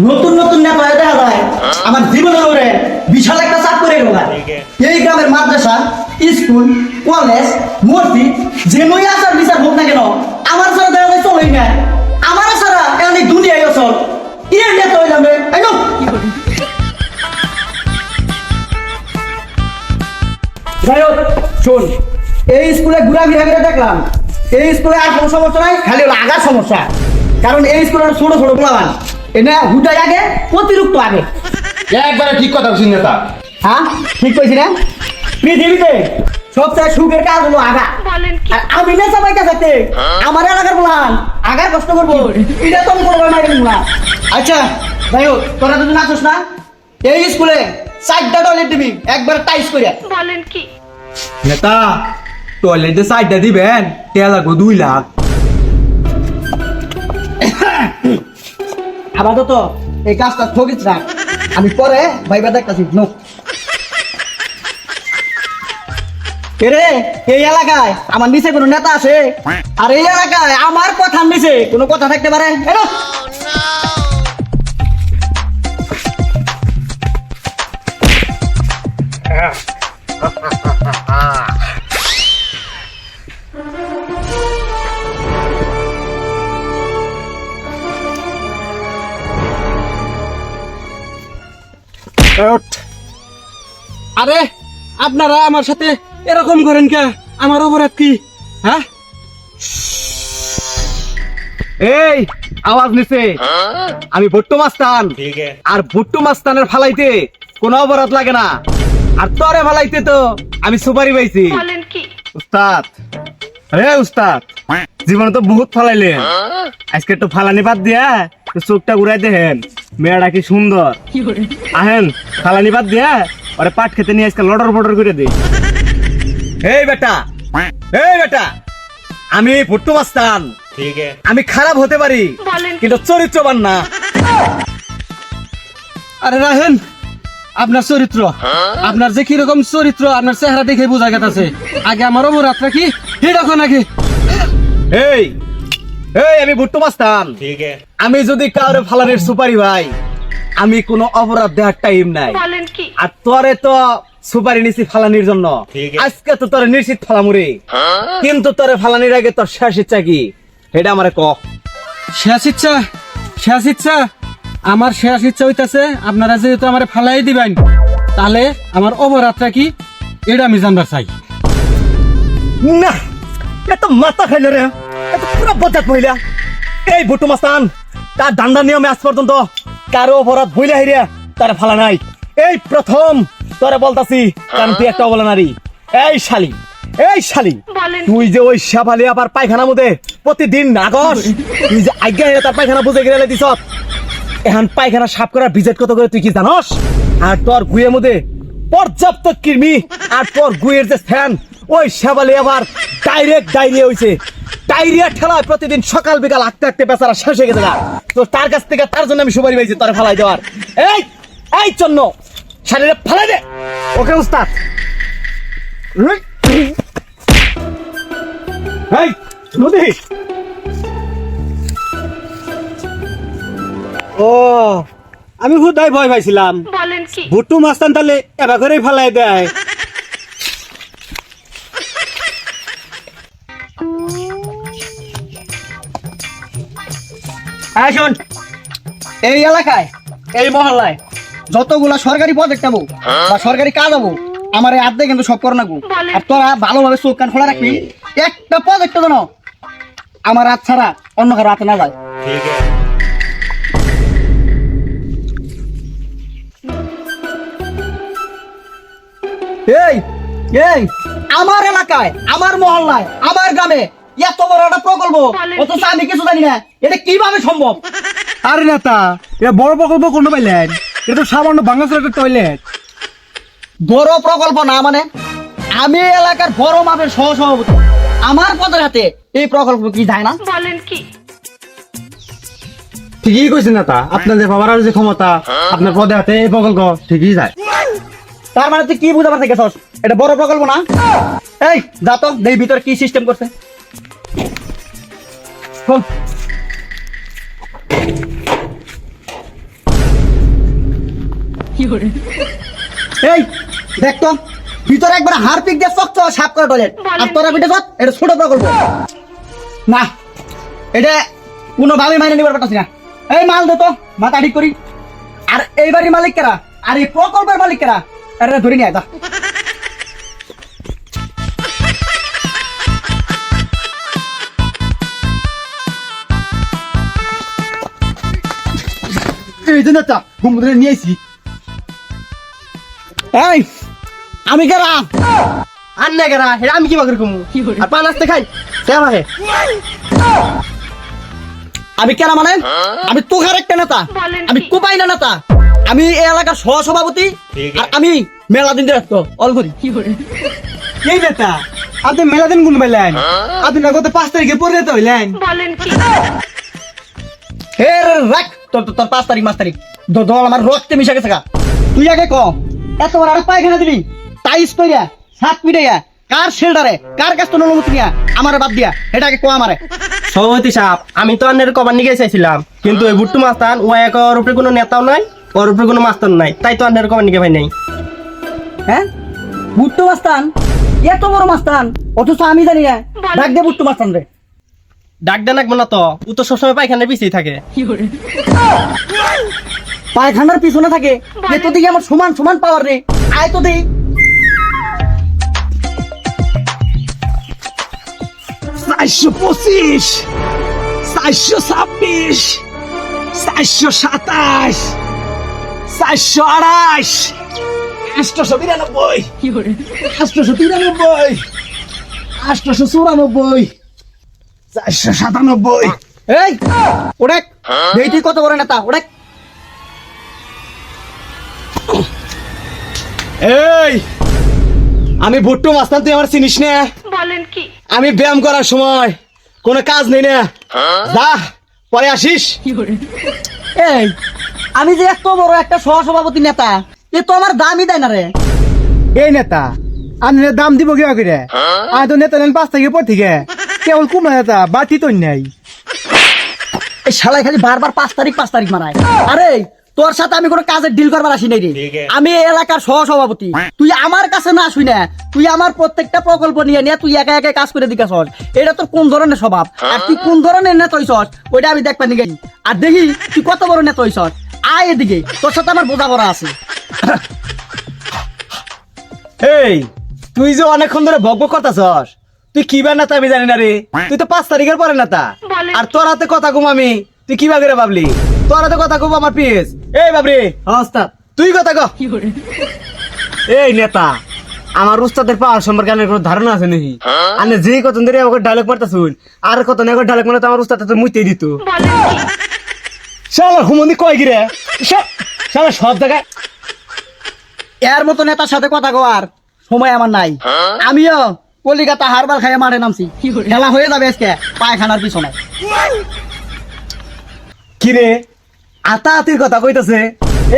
নতুন নতুন নেতা দেখা যায় আমার জীবনের উপরে বিশাল একটা চাপ করে গেল। এই গ্রামের মাদ্রাসা, স্কুল, কলেজ, মসজিদ যে নই আসার বিচার হোক না কেন, আমার ছাড়া দেখা যায় চলেই না। আমার ছাড়া এখন এই দুনিয়ায় চল কি নেতা হয়ে যাবে। যাই হোক শোন, এই স্কুলে ঘুরাঘুরি করে দেখলাম এই স্কুলে আর কোনো সমস্যা নাই, খালি হলো আগার সমস্যা। কারণ এই স্কুলে ছোট ছোট পোলাবান এটা হুটাই আগে, অতিরিক্ত আগে। একবারে ঠিক কথা বলছেন নেতা। হ্যাঁ ঠিক কইছি না? পৃথিবীতে সবচেয়ে সুখের কাজ হলো আগা। আর আমি না সবাই কাছে আমার এলাকার বলান আগার কষ্ট করবো, এটা তো আমি কোনো মাইরে নিব না। আচ্ছা যাই হোক, তোরা যদি নাচস না, এই স্কুলে 4টা টয়লেট দিবি একবার টাইস করে। বলেন কি? নেতা টয়লেটে 4টা দিবেন, কে লাগবো 2 লাখ। আপাতত এই কাজটা ঠকিস না, আমি পরে ভাইবা দেখতেছি। রে এই এলাকায় আমার নিচে কোনো নেতা আছে? আর এই এলাকায় আমার কথার নিচে কোনো কথা থাকতে পারে? এলো আরে আপনারা আমার সাথে এরকম করেন কে? আমার অপরাধ কি? হ্যাঁ এই আওয়াজ নিছে, আমি ভুট্টো মাস্তান। আর ভুট্টো মাস্তানের ফালাইতে কোনো অপরাধ লাগে না, আর তরে ফালাইতে তো আমি সুপারি পাইছি। বলেন কি? উস্তাদ, হে উস্তাদ, জীবনে তো বহুত ফালাইলেন, আজকে একটু ফালানি বাদ দিয়া চোখটা ঘুরাই দেখেন মেয়েটা কি সুন্দর। আহেন ফালানি বাদ দিয়া ওরে পাট খেতে নিয়ে আজকে লড়র বড়র করে দেই। এই বেটা, এই বেটা, আমি ভুট্টো মাস্তান, আমি খারাপ হতে পারি কিন্তু চরিত্রবান না। আরে রাহেন, আপনার চরিত্র, আপনার যে কিরকম চরিত্র আপনার চেহারা দেখে বোঝা গেছে। আগে আমার অপরাধটা কি সেটা কোন আগে। এই এই আমি ভুট্টো মাস্তান, আমি যদি কাউরে ফালানির সুপারি ভাই, আমি কোনো অপরাধ দেওয়ার টাইম নাই। বলেন কি? আর তোরে তো সুপারি নিছি ফালানির জন্য, আজকে তো তোরে নিশ্চিত ফালামুরে। কিন্তু তোরে ফালানির আগে তোর শেষ ইচ্ছা কি এটা আমারে ক। শেষ ইচ্ছা? শেষ ইচ্ছা আমার শেষ ইচ্ছা হইতাছে আপনারা যেহেতু আমারে ফালাই দিবেন, তাহলে আমার অপরাধটা কি এটা আমি জানবার চাই। না এত মাথা খাইল রে, এত পুরো বজ্জাত মহিলা। এই ভুট্টো মাস্তান তার দান্ডা নিয়মে আজ পর্যন্ত কারো অপরাধ বইলে হাইরে তারা ফালা নাই। এই প্রথম তোরে বলতাছি, কারণ তুই একটা অবলা নারী। এই শালি, এই শালি, তুই যে ওই সাবালে আবার পায়খানা মধ্যে প্রতিদিন নাগস, তুই যে আজ্ঞা হেরে তার পায়খানা বুঝে গেলে দিস। এখন পায়খানা সাফ করার ভিজিট কত করে তুই কি জানস? আর তোর গুয়ের মধ্যে পর্যাপ্ত কৃমি, আর তোর গুয়ের যে ফ্যান, ওই সাবালে আবার ডাইরেক্ট ডায়রিয়া হইছে। ডায়রিয়া ঠেলায় প্রতিদিন সকাল বিকাল হাঁটতে হাঁটতে বেচারা শেষ হয়ে গেছে। তো তার কাছ থেকে তার জন্য আমি সুপারি পাইছি তোরে ফালাই দেওয়ার। এই এই জন্য শাড়িরে ফালাই দে। ওকে উস্তাদ। এই নদী, ও আমি হুদাই ভয় পাইছিলাম। বলেন কি? ভুট্টো মাস্তান তাহলে এবার করেই ফালাই দেয়। হ্যাঁ শোন, এই এলাকায় এই মহল্লায় যতগুলা সরকারি প্রজেক্ট যাবো বা সরকারি কাজ যাবো, আমার এই আর্ধেক কিন্তু সব করো না গো। আর তোরা ভালোভাবে চোখ কান খোলা রাখবি, একটা প্রজেক্ট যেন আমার হাত ছাড়া অন্য কারো হাতে না যায়। এই এই আমার এলাকায়, আমার মহল্লায়, আমার গ্রামে এত বড় একটা প্রকল্প, অথচ আমি কিছু জানি না, এটা কিভাবে সম্ভব? আরে নেতা, এটা বড় প্রকল্প কোন পাইলেন? এটা তো সামান্য বাংলাদেশের একটা টয়লেট। বড় প্রকল্প না মানে? আমি এলাকার বড় মাপের সহ সভাপতি, আমার পদের হাতে এই প্রকল্প কি যায় না? বলেন কি? ঠিকই কইছেন নেতা, আপনাদের বাবার যে ক্ষমতা, আপনার পদে হাতে এই প্রকল্প ঠিকই যায়। তার মানে তুই কি বুঝাবার থেকে এটা বড় প্রকল্প না? এই যা তো দেই ভিতরে কি সিস্টেম করছে। শোন, এই দেখ তো ভিতরে একবার হারপিক দিয়ে শক্ত সাফ করে টয়লেট আর তোরা বিটে সব এটা ছোট প্রকল্প না এটা কোনোভাবে মাইনে নিবার পারতাছি না এই মাল দে তো মাথা ঠিক করি আর এই বাড়ির মালিক কেরা আর এই প্রকল্পের মালিক কেরা এটা ধরে নিয়ে আয় এই যে নেতা ঘুমরে নিয়ে আইছি এই আমি কেরা আর না কেরা এটা আমি কি বাকর কমু আর পান আসতে খাই কেমন হে আমি কেরা মানে আমি তোখার একটা নেতা আমি কোপাই না নেতা আমি এই এলাকার সহসভাপতি আর আমি মেলা দিন রাখতো অল করি এই নেতা আপনি মেলা দিন গুন পাইলেন আপনি না গত 5 তারিখে পরে তো হইলেন হে রাখ তোর তোর 5 তারিখ 5 তারিখ দল আমার রক্তে মিশে গেছে গা তুই আগে ক এত বড় আর পায়খানা দিবি টাইস কইরা সাত পিটাইয়া কার শেল্ডারে কার কাছ থেকে অনুমতি নিয়া আমারে বাদ দিয়া এটা আগে ক আমারে সভাপতি সাহেব আমি তো আন্নের কবার নিয়ে চাইছিলাম কিন্তু ওই বুট্টু মাস্তান ও এক ওর উপরে কোনো নেতাও নাই ওর উপরে কোনো মাস্তান নাই তাই তো আন্নের কবার নিয়ে ভাই নাই হ্যাঁ বুট্টু মাস্তান এত বড় মাস্তান অথচ আমি জানি না ডাক দে বুট্টু মাস্তান রে ডাক দেন একবার না তো ও তো সবসময় পায়খানার পিছিয়ে থাকে পায়খানার পিছনে থাকে এত দিকে আমার সমান সমান পাওয়ার রে আয় তো দেই 425 426 427 428 892 893 894 497 এই ওড়েক দেই তুই কত বড় নেতা ওড়েক এই আমি ভুট্টু মাস্তান তুই আমার চিনিস না বলেন কি আমি ব্যায়াম করার সময় কোনো কাজ নেই না যা পরে আসিস এই আমি যে এত বড় একটা সহসভাপতি নেতা এ তো আমার দামই দেয় না রে এই নেতা আমি দাম দিব কিবা করে আমি তো নেতা নেন 5 তারিখে পর থেকে কেবল কুমড়া নেতা বাটি তো নাই এই শালাই খালি বারবার 5 তারিখ মারায় আরে তোর সাথে আমি কোনো কাজের ডিল করবার আসি নাই রে আমি এই এলাকার সহসভাপতি তুই আমার কাছে না আসুই না তুই আমার প্রত্যেকটা প্রকল্প নিয়ে নিয়ে তুই একা একা কাজ করে দিকাছস এটা তোর কোন ধরনের স্বভাব আর তুই কোন ধরনের নেতা হইছস ওইটা আমি দেখবা নিগে আর দেখি তুই কত বড় নেতা হইছস আয় এদিকে তোর সাথে আমার বোঝাপড়া আছে এই তুই যে অনেকক্ষণ ধরে বক বক করতাছস তুই কিবা নেতা আমি জানি না রে তুই তো 5 তারিখের পরে নেতা আর তোর হাতে কথা কম আমি তুই কিবা করে ভাবলি তোর হাতে কথা কম আমার পিস এই বাবরে ওস্তাদ তুই কথা কহ এই নেতা আমার উস্তাদের পাওয়ার সম্পর্কে আমার কোনো ধারণা আছে নাকি আনে যে কত ধরে আমাকে ডায়লগ মারতাছুন আর কত না ডায়লগ মানে তো আমার উস্তাদ তো মুইতেই দিত শালা হুমন্দি কয় গিরে শালা সব জায়গায় এর মতো নেতার সাথে কথা কওয়ার সময় আমার নাই আমিও কলিকাতা হারবার খাইয়া মাঠে নামছি খেলা হয়ে যাবে আজকে পায়খানার পিছনে কিরে আতা আতির কথা কইতাছে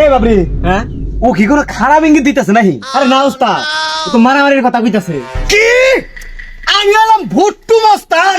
এই বাবরি হ্যাঁ ও কি কোনো খারাপ ইঙ্গিত দিতেছে নাকি আরে না উস্তাদ ও তো মারামারির কথা কইতাছে কি আমি এলাম ভুট্টু মাস্তান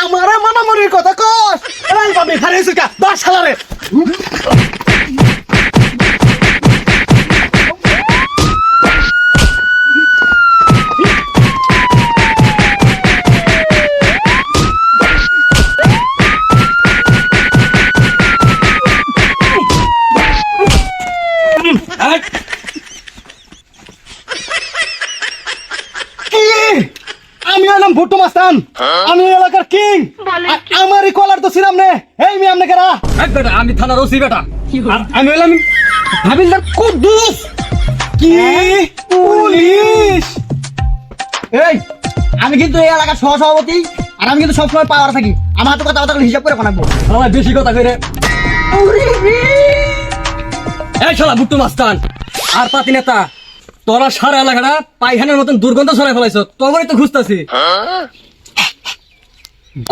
আমারে মারামারির কথা কস এই বাবরি খারে এসে কা দশ শালারে আমি এলাম ভুট্টু মাস্তান আমি এলাকার কিং আমারই কলার তো ছিলাম নে এই মি আমনে কেরা বেটা আমি থানার ওসি বেটা আমি এলাম হাবিলদার কুদ্দুস কি পুলিশ এই আমি কিন্তু এই এলাকার সহসভাপতি আর আমি কিন্তু সবসময় পাওয়ার থাকি আমার তো কথা হিসাব করে বানাবো আমার বেশি কথা কইরে এই শালা ভুট্টু মাস্তান আর পাতি নেতা তোরা সারা এলাকাটা পায়খানার মতন দুর্গন্ধ ছড়াই ফেলাইছ তোরই তো খুঁজতাছি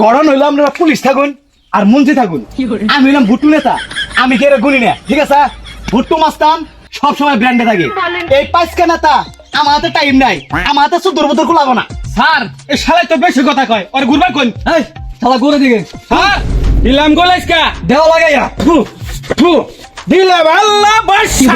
গড়ন হইলো আমরা পুলিশ থাকুন আর মন্ত্রী থাকুন আমি হইলাম ভুট্টু নেতা আমি কে গুনি না ঠিক আছে ভুট্টু মাস্তান সব সময় ব্র্যান্ডে থাকে এই পাঁচকা নেতা আমার হাতে টাইম নাই আমার হাতে সুদূর বুদূর কুলাবো না স্যার এই শালাই তো বেশি কথা কয় আর ঘুরবার কোন এই শালা ঘুরে দিকে স্যার দিলাম গোলাইসকা দেওয়া লাগাইয়া থু থু দিলে ভাল্লা বর্ষা